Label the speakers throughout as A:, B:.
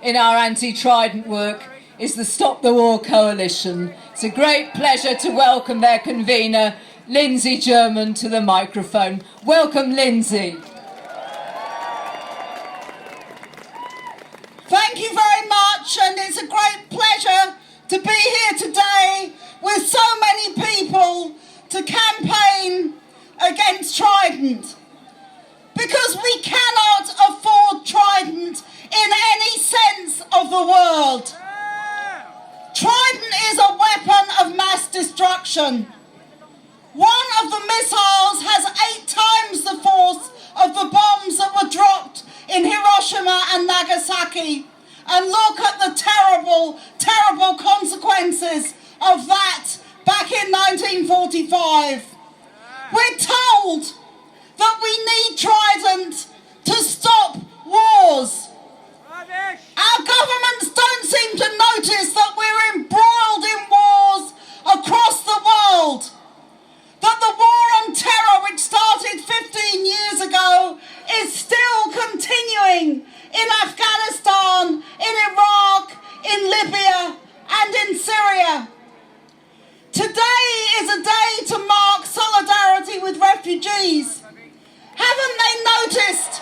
A: in our anti-Trident work is the Stop the War Coalition. It's a great pleasure to welcome their convener, Lindsay German, to the microphone. Welcome, Lindsay.
B: Thank you very much, and it's a great pleasure to be here today with so many people to campaign against Trident. Because we cannot afford Trident in any sense of the word. Trident is a weapon of mass destruction. One of the missiles has 8 times the force of the bombs that were dropped in Hiroshima and Nagasaki. And look at the terrible, terrible consequences of that back in 1945. We're told that we need Trident to stop wars. Our governments don't seem to notice that we're embroiled in wars across the world. That the war on terror, which started 15 years ago, is still continuing in Afghanistan, in Iraq, in Libya, and in Syria. Today is a day to mark solidarity with refugees. Haven't they noticed?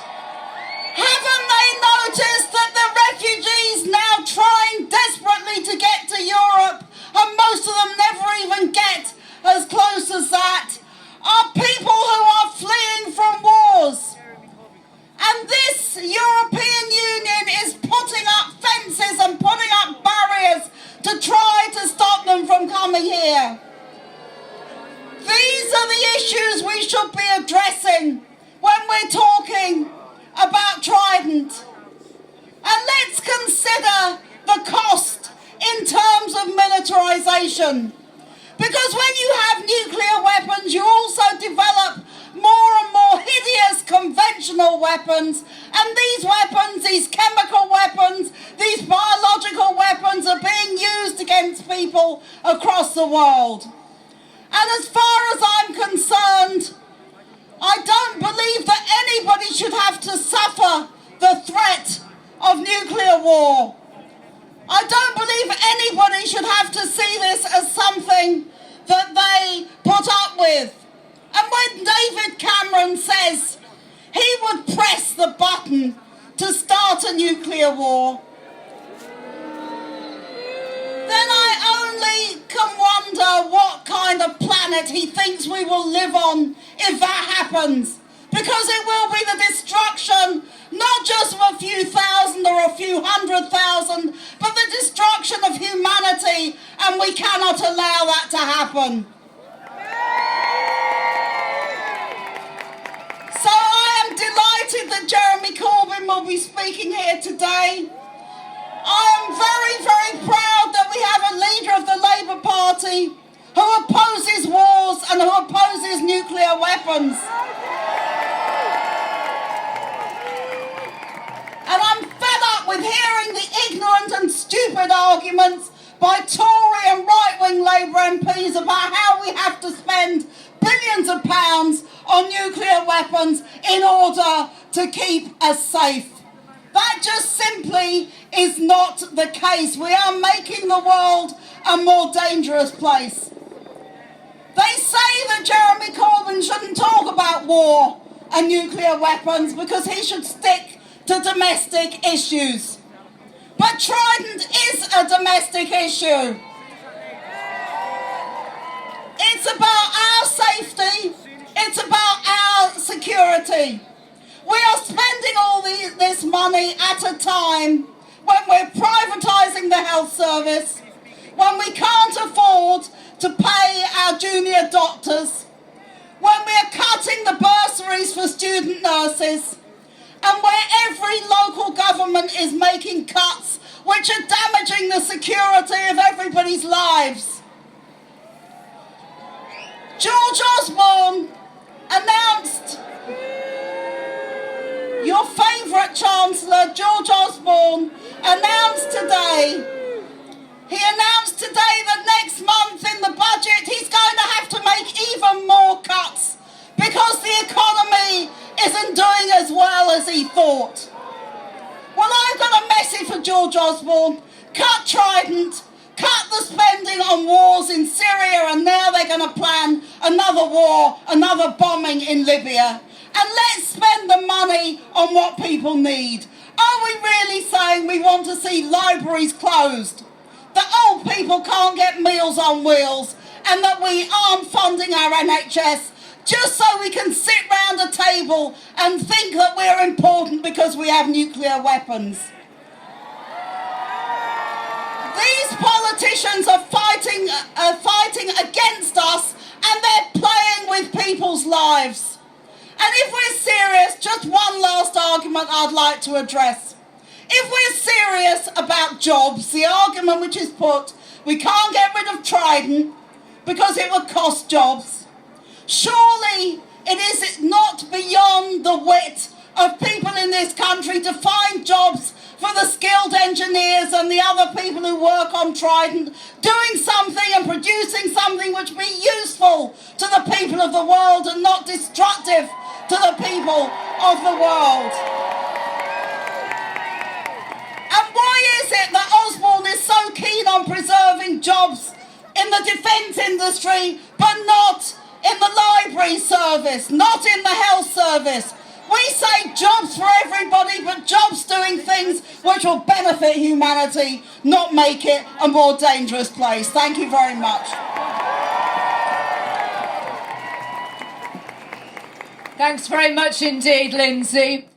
B: Haven't they noticed that the refugees now trying desperately to get to Europe, and most of them never even get as close as that, are people who are fleeing from wars? And this European Union is putting up fences and putting up barriers to try to stop them from coming here. These are the issues we should be addressing when we're talking about Trident. And let's consider the cost in terms of militarization. Because when you have nuclear weapons, you also develop more and more hideous conventional weapons. And these weapons, these chemical weapons, these biological weapons are being used against people across the world. And as far as I'm concerned, I don't believe that anybody should have to suffer the threat of nuclear war. I don't believe anybody should have to see this as something that they put up with. And when David Cameron says he would press the button to start a nuclear war, then I only can wonder what kind of planet he thinks we will live on if that happens. Because it will be the destruction not just of a few thousand or a few 100,000, but the destruction of humanity, and we cannot allow that to happen. So I am delighted that Jeremy Corbyn will be speaking here today. I am very, very proud that we have a leader of the Labour Party who opposes wars and who opposes nuclear weapons. And I'm fed up with hearing the ignorant and stupid arguments by Tory and right-wing Labour MPs about how we have to spend billions of pounds on nuclear weapons in order to keep us safe. That just simply is not the case. We are making the world a more dangerous place. They say that Jeremy Corbyn shouldn't talk about war and nuclear weapons because he should stick to domestic issues. But Trident is a domestic issue. It's about our safety. It's about our security. We are spending all this money at a time when we're privatising the health service, when we can't afford to pay our junior doctors, when we're cutting the bursaries for student nurses, and where every local government is making cuts which are damaging the security of everybody's lives. George Osborne announced, your favourite Chancellor, George Osborne, announced today, that next month in the budget he's going to have to make even more cuts because the economy isn't doing as well as he thought. Well, Well, I've got a message for George Osborne. Cut Trident, cut the spending on wars in Syria, and now they're going to plan another war, another bombing in Libya. And let's spend the money on what people need. Are we really saying we want to see libraries closed, that old people can't get meals on wheels, and that we aren't funding our NHS just so we can sit round a table and think that we're important because we have nuclear weapons? These politicians are fighting against us, and they're playing with people's lives. And if we're serious, just one last argument I'd like to address. If we're serious about jobs, the argument which is put, we can't get rid of Trident because it would cost jobs. Surely it is not beyond the wit of people in this country to find jobs for the skilled engineers and the other people who work on Trident, doing something and producing something which will be useful to the people of the world and not destructive to the people of the world. And why is it that Osborne is so keen on preserving jobs in the defence industry but not in the library service, not in the health service? We say jobs for everybody, but jobs doing things which will benefit humanity, not make it a more dangerous place. Thank you very much.
A: Thanks very much indeed, Lindsay.